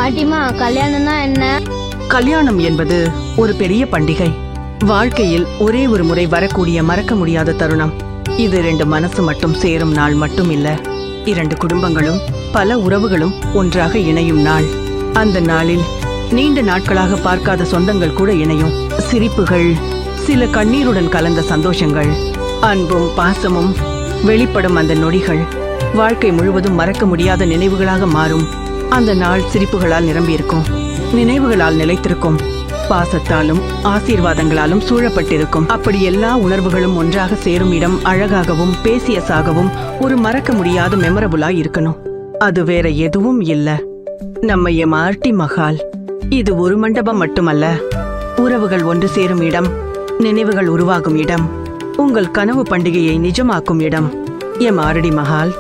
பாட்டிமா, கல்யாணம்னா என்ன? கல்யாணம் என்பது ஒரு பெரிய பண்டிகை. வாழ்க்கையில் ஒரே ஒரு முறை வரக்கூடிய மறக்க முடியாத தருணம். இது 2 மனசு மட்டும் சேரும் நாள் மட்டும் இல்ல, 2 குடும்பங்களும் பல உறவுகளும் ஒன்றாக இணையும் நாள். அந்த நாளில் நீண்ட நாட்களாக பார்க்காத சொந்தங்கள் கூட இணையும். சிரிப்புகள், சில கண்ணீருடன் கலந்த சந்தோஷங்கள், அன்பும் பாசமும் வெளிப்படும் அந்த நொடிகள் வாழ்க்கை முழுவதும் மறக்க முடியாத நினைவுகளாக மாறும். அந்த நாள் சிரிப்புகளால் நிரம்பியிருக்கும், நினைவுகளால் நிலைத்திருக்கும், பாசத்தாலும் ஆசீர்வாதங்களாலும் சூழப்பட்டிருக்கும். அப்படி எல்லா உணர்வுகளும் ஒன்றாக சேரும் இடம் அழகாகவும் பேசியசாகவும் ஒரு மறக்க முடியாத மெமரபுளா இருக்கணும். அது வேற எதுவும் இல்ல, நம்ம எம்ஆர்டி மஹால். இது ஒரு மண்டபம் மட்டுமல்ல, உறவுகள் ஒன்று சேரும் இடம், நினைவுகள் உருவாகும் இடம், உங்கள் கனவு பண்டிகையை நிஜமாக்கும் இடம். எம்ஆர்டி மஹால்.